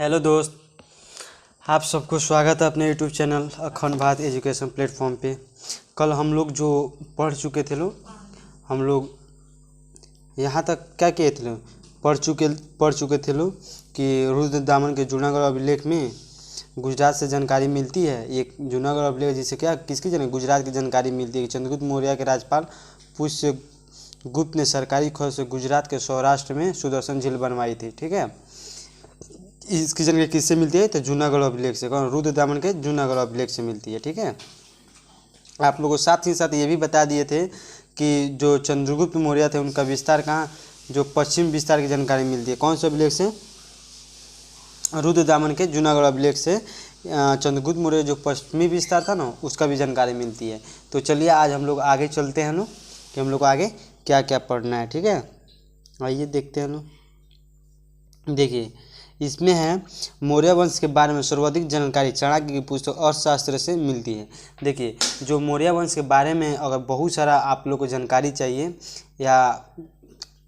Hello दोस्त, आप सबको स्वागत है अपने यूट्यूब चैनल अखंड भारत एजुकेशन प्लेटफॉर्म पे। कल हम लोग जो पढ़ चुके थे हम लोग यहाँ तक क्या किए थे पढ़ चुके थे कि रुद्र दामन के जूनागढ़ अभिलेख में गुजरात से जानकारी मिलती है। एक जूनागढ़ अभिलेख जिसे क्या किसकी गुजरात की जानकारी मिलती है कि चंद्रगुप्त मौर्य के राज्यपाल पुष्य गुप्त ने सरकारी खर्च से गुजरात के सौराष्ट्र में सुदर्शन झील बनवाई थी। ठीक है, इसकी जानकारी किससे मिलती है? तो जूनागढ़ अभिलेख से। कौन? रुद्र दामन के जूनागढ़ अभिलेख से मिलती है। ठीक है, आप लोगों को साथ ही साथ ये भी बता दिए थे कि जो चंद्रगुप्त मौर्य थे उनका विस्तार कहाँ, जो पश्चिम विस्तार की जानकारी मिलती है कौन से अभिलेख से? रुद्र दामन के जूनागढ़ अभिलेख से चंद्रगुप्त मौर्य जो पश्चिमी विस्तार था ना उसका भी जानकारी मिलती है। तो चलिए आज हम लोग आगे चलते हैं कि हम लोग आगे क्या क्या पढ़ना है। ठीक है, आइए देखते हैं देखिए इसमें है मौर्य वंश के बारे में सर्वाधिक जानकारी चाणक्य की पुस्तक अर्थशास्त्र से मिलती है। देखिए जो मौर्य वंश के बारे में अगर बहुत सारा आप लोग को जानकारी चाहिए या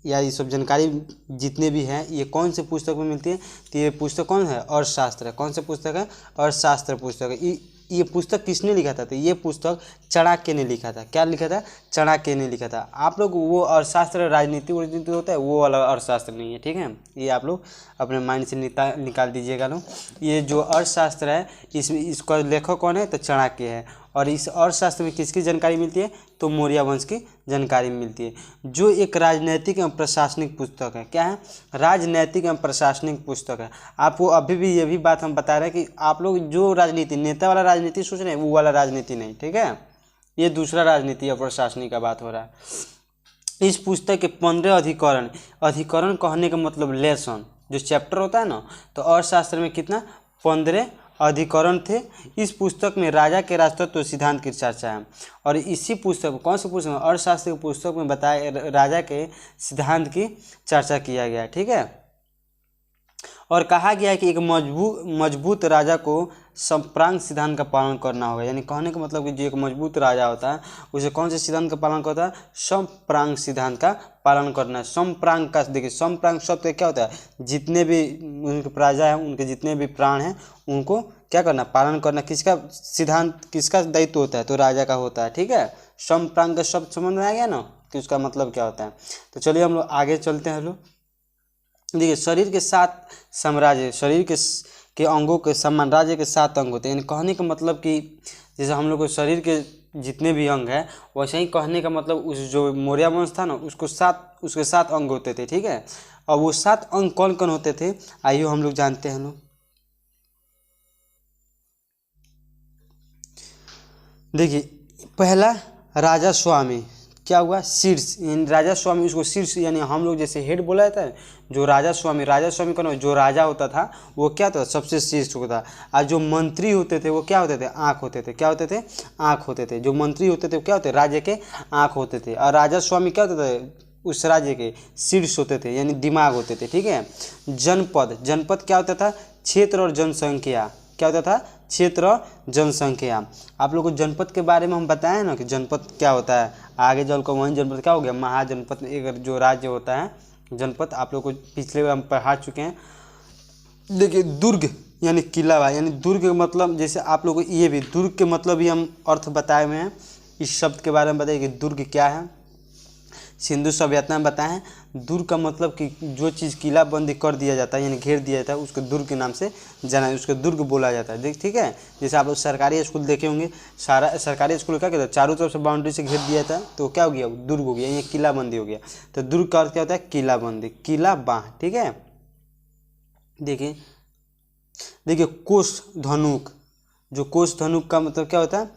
ये सब जानकारी जितने भी हैं ये कौन से पुस्तक में मिलती है? तो ये पुस्तक कौन है? अर्थशास्त्र है। कौन सा पुस्तक है? अर्थशास्त्र पुस्तक है। ये पुस्तक किसने लिखा था? तो ये पुस्तक चाणक्य ने लिखा था। क्या लिखा था? चाणक्य ने लिखा था। आप लोग वो अर्थशास्त्र राजनीति होता है वो वाला अर्थशास्त्र नहीं है। ठीक है, ये आप लोग अपने माइंड से निकाल दीजिएगा ये जो अर्थशास्त्र है इसका लेखक कौन है? तो चाणक्य है। और इस अर्थशास्त्र में किसकी जानकारी मिलती है? तो मौर्य वंश की जानकारी मिलती है, जो एक राजनैतिक एवं प्रशासनिक पुस्तक है। क्या है? राजनैतिक एवं प्रशासनिक पुस्तक है। आपको अभी भी ये भी बात हम बता रहे हैं कि आप लोग जो राजनीति नेता वाला राजनीति सोच रहे हैं वो वाला राजनीति नहीं। ठीक है, ये दूसरा राजनीति या प्रशासनिक का बात हो रहा है। इस पुस्तक के 15 अधिकरण कहने का मतलब लेसन जो चैप्टर होता है ना, तो अर्थशास्त्र में कितना? 15 अधिकरण थे। इस पुस्तक में राजा के राजतत्व सिद्धांत की चर्चा है। और इसी पुस्तक कौन सी पुस्तक? अर्थशास्त्र की पुस्तक में बताए राजा के सिद्धांत की चर्चा किया गया है। ठीक है, और कहा गया है कि एक मजबूत राजा को संप्रांग सिद्धांत का पालन करना होगा। यानी कहने का मतलब कि जो एक मजबूत राजा होता है उसे कौन से सिद्धांत का पालन करता है? संप्रांग सिद्धांत का पालन करना है। संप्रांग का देखिए संप्रांग शब्द क्या होता है? जितने भी उनके प्रजा हैं उनके जितने भी प्राण हैं उनको क्या करना? पालन करना। किसका सिद्धांत, किसका दायित्व होता है? तो राजा का होता है। ठीक है, संप्रांग का शब्द समझ में आ गया ना कि उसका मतलब क्या होता है। तो चलिए हम लोग आगे चलते हैं। देखिए शरीर के 7 साम्राज्य, शरीर के अंगों के समान राज्य के 7 अंग होते हैं। यानी कहने का मतलब कि जैसे हम लोग को शरीर के जितने भी अंग हैं वैसे ही कहने का मतलब उस जो मौर्य वंश था ना उसके 7 अंग होते थे। ठीक है, और वो 7 अंग कौन कौन होते थे आइए हम लोग जानते हैं देखिए पहला राजा स्वामी, क्या हुआ? शीर्ष, यानी राजा स्वामी उसको शीर्ष, यानी हम लोग जैसे हेड बोला जाता है जो राजा स्वामी कौन? जो राजा होता था वो क्या था? सबसे शीर्ष होता था। और जो मंत्री होते थे वो क्या होते थे? आँख होते थे। क्या होते थे? आँख होते थे। जो मंत्री होते थे वो क्या होते? राज्य के आँख होते थे। और राजा स्वामी क्या होते थे? उस राज्य के शीर्ष होते थे, यानी दिमाग होते थे। ठीक है, जनपद क्या होता था? क्षेत्र और जनसंख्या। क्या होता था? क्षेत्र और जनसंख्या। आप लोग को जनपद के बारे में हम बताएं ना कि जनपद क्या होता है। आगे चलकर वहीं जनपद क्या हो गया? महाजनपद। एक जो राज्य होता है जनपद, आप लोग को पिछले हम पढ़ा चुके हैं। देखिए दुर्ग यानी किला, यानी दुर्ग का मतलब जैसे आप लोग को ये भी दुर्ग के मतलब भी हम अर्थ बताए हुए हैं। इस शब्द के बारे में बताइए कि दुर्ग क्या है। सिंधु सभ्यता में बताएं दुर्ग का मतलब कि जो चीज़ किलाबंदी कर दिया जाता है यानी घेर दिया जाता है उसको दुर्ग के नाम से जाना है, उसको दुर्ग बोला जाता है। ठीक है, जैसे आप लोग सरकारी स्कूल देखे होंगे, सारा सरकारी स्कूल क्या कहते हैं? चारों तरफ से बाउंड्री से घेर दिया था तो क्या हो गया? दुर्ग हो गया, ये किलाबंदी हो गया। तो दुर्ग का अर्थ क्या होता है? किलाबंदी, किला बांह। ठीक है, देखिए कोष धनुक, जो कोष धनुक का मतलब क्या होता है?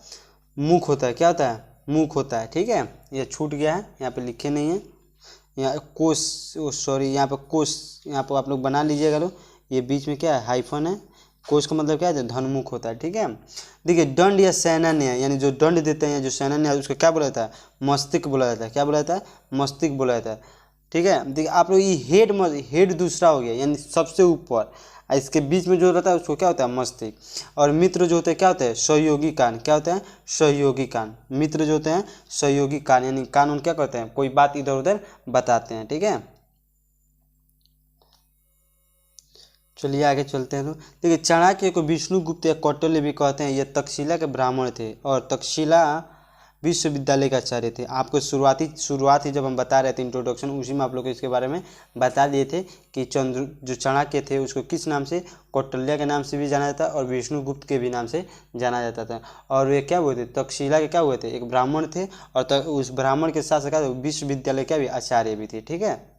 मुख होता है। क्या होता है? मुख होता है। ठीक है, ये छूट गया है, यहाँ पे लिखे नहीं है। यहाँ कोष, सॉरी यहाँ पे कोष, यहाँ पे आप लोग बना लीजिएगा ये बीच में क्या है? हाइफन है। कोष का मतलब क्या है? धनमुख होता है। ठीक है, देखिए दंड या सैन्य, यानी जो दंड देते हैं जो सैन्य है उसको क्या बोला जाता है? मस्तिष्क बोला जाता है। क्या बोला जाता है? मस्तिष्क बोला जाता है। ठीक है, देखिए आप लोग ये हेड दूसरा हो गया यानी सबसे ऊपर, इसके बीच में जो रहता है उसको क्या होता है? मस्तिष्क। और मित्र जो होते हैं क्या होते हैं? सहयोगी कान। क्या होते हैं? सहयोगी कान। मित्र जो होते हैं सहयोगी कान, यानी कान क्या करते हैं? कोई बात इधर उधर बताते हैं। ठीक है, चलिए आगे चलते हैं। तो देखिए, चाणक्य को विष्णुगुप्त या कौटिल्य भी कहते हैं। ये तक्षशिला के ब्राह्मण थे और तक्षशिला विश्वविद्यालय के आचार्य थे। आपको शुरुआत ही जब हम बता रहे थे इंट्रोडक्शन, उसी में आप लोग को इसके बारे में बता दिए थे कि जो चाणक्य थे उसको किस नाम से, कौटिल्य के नाम से भी जाना जाता और विष्णुगुप्त के भी नाम से जाना जाता था। और वे क्या हुए थे, तक्षशिला के क्या हुए थे, एक ब्राह्मण थे और उस ब्राह्मण के साथ साथ विश्वविद्यालय के भी आचार्य भी थे। ठीक है।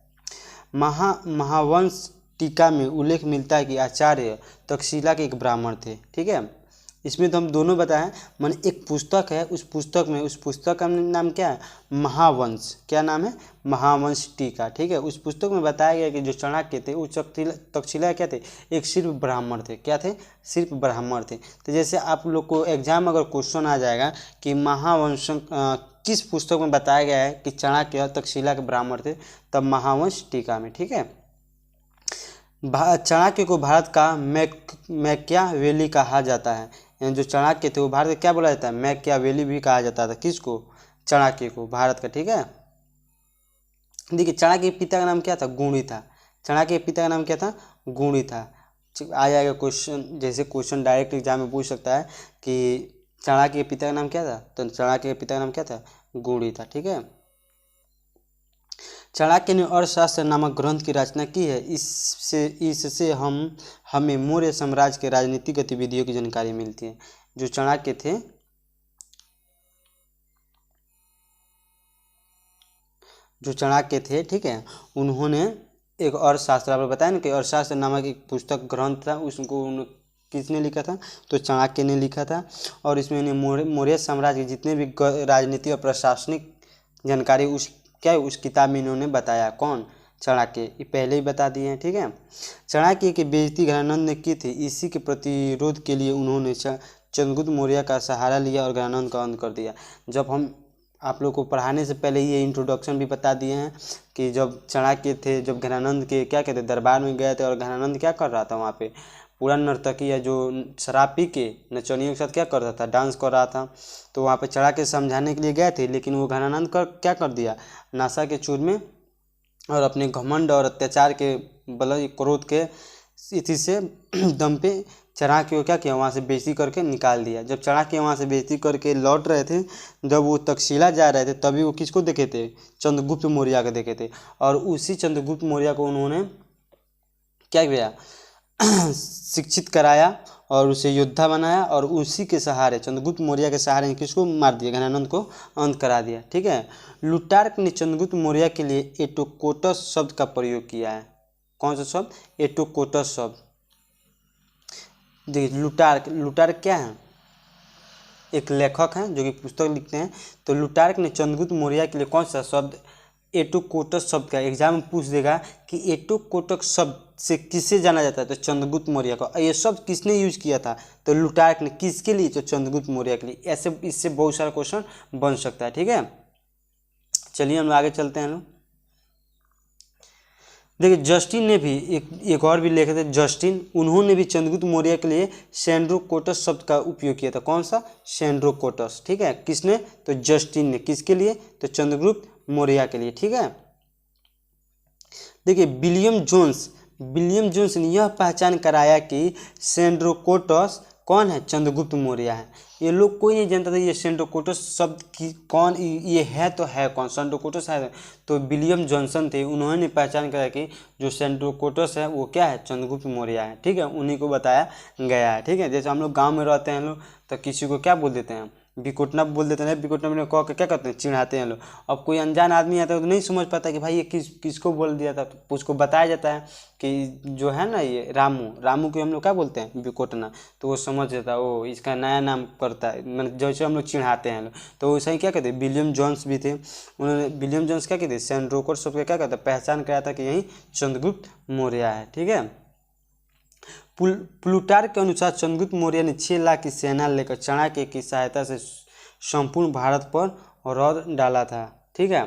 महावंश टीका में उल्लेख मिलता है कि आचार्य तक्षशिला के एक ब्राह्मण थे। ठीक है। इसमें तो हम दोनों बताएं, मन एक पुस्तक है, उस पुस्तक का नाम क्या है, महावंश। क्या नाम है, महावंश टीका। ठीक है। उस पुस्तक में बताया गया कि जो चाणक्य थे वो तक्षशिला क्या थे, एक सिर्फ ब्राह्मण थे। क्या थे, सिर्फ ब्राह्मण थे। तो जैसे आप लोग को एग्जाम अगर क्वेश्चन आ जाएगा कि महावंश किस पुस्तक में बताया गया है कि चाणक्य और तक्षशिला के ब्राह्मण थे, तब महावंश टीका में। ठीक है। चाणक्य को भारत का मैकियावेली कहा जाता है। यानी जो चाणक्य थे वो भारत का क्या बोला जाता है, मैकियावेली भी कहा जाता था। किसको, चाणक्य को, भारत का। ठीक है। देखिए, चाणक्य के पिता का नाम क्या था, गुणी था। चाणक्य के पिता का नाम क्या था, गुणी था। आ जाएगा क्वेश्चन, जैसे क्वेश्चन डायरेक्ट एग्जाम में पूछ सकता है कि चाणक्य के पिता का नाम क्या था, तो चाणक्य के पिता का नाम क्या था, गुणी था। ठीक है। चाणक्य ने अर्थशास्त्र नामक ग्रंथ की रचना की है। इससे हमें मौर्य साम्राज्य के राजनीतिक गतिविधियों की जानकारी मिलती है। जो चाणक्य थे, ठीक है, उन्होंने एक अर्थशास्त्र, आपको बताया ना कि अर्थशास्त्र नामक एक पुस्तक ग्रंथ था, उसको किसने लिखा था, तो चाणक्य ने लिखा था। और इसमें उन्हें मौर्य साम्राज्य के जितने भी राजनीतिक और प्रशासनिक जानकारी उस किताब में इन्होंने बताया। कौन, चाणक्य, ये पहले ही बता दिए हैं। ठीक है। चाणक्य की बेइज्जती घनानंद ने की थी। इसी के प्रतिरोध के लिए उन्होंने चंद्रगुप्त मौर्य का सहारा लिया और घनानंद का अंत कर दिया। जब हम आप लोग को पढ़ाने से पहले ये इंट्रोडक्शन भी बता दिए हैं कि जब चाणक्य थे, जब घनानंद के क्या कहते दरबार में गए थे और घनानंद क्या कर रहा था वहाँ पे, पूरा नर्तकी या जो शराब पी के नचनियों के साथ क्या कर रहा था, डांस कर रहा था। तो वहाँ पे चढ़ा के समझाने के लिए गए थे, लेकिन वो घनानंद क्या कर दिया, नशा के चूर में और अपने घमंड और अत्याचार के बल, क्रोध के इसी से दम पे चाणक्य को क्या किया, वहाँ से बेइज्जती करके निकाल दिया। जब चाणक्य वहाँ से बेइज्जती करके लौट रहे थे, जब वो तक्षशिला जा रहे थे, तभी वो किसको देखे थे, चंद्रगुप्त मौर्य को देखे थे। और उसी चंद्रगुप्त मौर्य को उन्होंने क्या किया, शिक्षित कराया और उसे योद्धा बनाया और उसी के सहारे, चंद्रगुप्त मौर्य के सहारे किसको मार दिया, घनानंद को अंत करा दिया। ठीक है। लुटार्क ने चंद्रगुप्त मौर्य के लिए एटोकोटस शब्द का प्रयोग किया है। कौन सा शब्द, एटोकोटस शब्द। देखिए, लुटार्क क्या है, एक लेखक हैं जो कि पुस्तक लिखते हैं। तो लुटार्क ने चंद्रगुप्त मौर्य के लिए कौन सा शब्द, एटोकोटस शब्द का, एग्जाम में पूछ देगा कि एटोकोटस शब्द से किसे जाना जाता है, तो चंद्रगुप्त मौर्य को। ये शब्द किसने यूज किया था, तो लुटार्क ने। किसके लिए, तो चंद्रगुप्त मौर्य के लिए। ऐसे इससे बहुत सारा क्वेश्चन बन सकता है। ठीक है। चलिए हम लोग आगे चलते हैं। देखिए, जस्टिन ने भी एक और भी लेखे थे, जस्टिन, उन्होंने भी चंद्रगुप्त मौर्य के लिए सेंड्रोकोटस शब्द का उपयोग किया था। कौन सा, सेंड्रोकोटस। ठीक है। किसने, तो जस्टिन ने। किसके लिए, तो चंद्रगुप्त मौर्य के लिए। ठीक है। देखिए, विलियम जोन्स ने यह पहचान कराया कि सेंड्रोकोटस कौन है, चंद्रगुप्त मौर्य है। ये लोग कोई नहीं जानता था ये सेंड्रोकोटस शब्द की कौन, ये है तो है कौन, सेंड्रोकोटस है तो विलियम जॉनसन थे, उन्होंने पहचान कराया कि जो सेंड्रोकोटस है वो क्या है, चंद्रगुप्त मौर्य है। ठीक है। उन्हीं को बताया गया है। ठीक है। जैसे हम लोग गाँव में रहते हैं लोग, तो किसी को क्या बोल देते हैं, बिकोटना बोल देते हैं, बिकोटना में कह के क्या करते हैं, चिढ़ाते हैं लोग। अब कोई अनजान आदमी आता है तो नहीं समझ पाता कि भाई ये किसको बोल दिया था, तो उसको बताया जाता है कि जो है ना ये रामू को हम लोग क्या बोलते हैं, बिकोटना, तो वो समझ जाता है ओ इसका नया नाम करता है, मतलब जैसे हम लोग चिढ़ाते हैं लोग। तो वैसे ही क्या कहते हैं, विलियम जोन्स भी थे, उन्होंने विलियम जोन्स क्या कहते हैं, सेंड्रोकोटस शब्द क्या कहता है, पहचान कराया था कि यही चंद्रगुप्त मौर्य है। ठीक है। प्लूटार्क के अनुसार चंद्रगुप्त मौर्य ने 6 लाख की सेना लेकर चाणक्य की सहायता से संपूर्ण भारत पर रौद डाला था। ठीक है।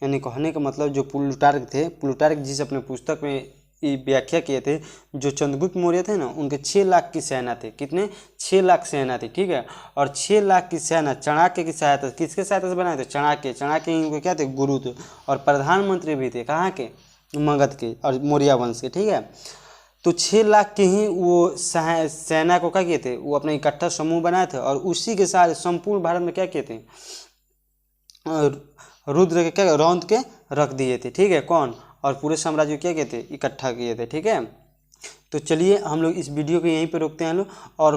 यानी कहने का मतलब जो प्लूटार्क थे, प्लूटार्क जिस अपने पुस्तक में ये व्याख्या किए थे, जो चंद्रगुप्त मौर्य थे ना, उनके 6 लाख की सेना थे। कितने, 6 लाख सेना थी। ठीक है। और 6 लाख की सेना चाणक्य की सहायता, किसके सहायता से बनाए थे, चाणक्य इनके क्या थे, गुरु थे और प्रधानमंत्री भी थे। कहाँ के, मगध के और मौर्य वंश के। ठीक है। तो 6 लाख के ही वो सेना को क्या किए थे, वो अपना इकट्ठा समूह बनाए थे और उसी के साथ संपूर्ण भारत में क्या किए थे, रुद्र के क्या रौंद के रख दिए थे, ठीक है, कौन, और पूरे साम्राज्य को क्या किए थे, इकट्ठा किए थे, ठीक है। तो चलिए हम लोग इस वीडियो को यहीं पे रोकते हैं लोग, और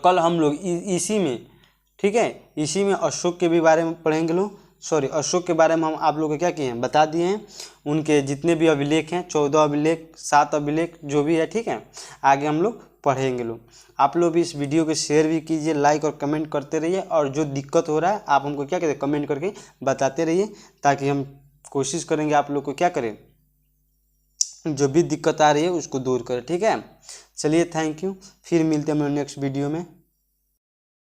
कल हम लोग इसी में, ठीक है, इसी में अशोक के भी बारे में पढ़ेंगे लोग, सॉरी अशोक के बारे में हम आप लोगों को क्या किए हैं, बता दिए हैं, उनके जितने भी अभिलेख हैं, 14 अभिलेख, 7 अभिलेख जो भी है, ठीक है, आगे हम लोग पढ़ेंगे लोग। आप लोग भी इस वीडियो को शेयर भी कीजिए, लाइक और कमेंट करते रहिए, और जो दिक्कत हो रहा है आप हमको क्या करें, कमेंट करके बताते रहिए, ताकि हम कोशिश करेंगे आप लोग को क्या करें, जो भी दिक्कत आ रही है उसको दूर करें, ठीक है। चलिए थैंक यू, फिर मिलते हैं हम नेक्स्ट वीडियो में।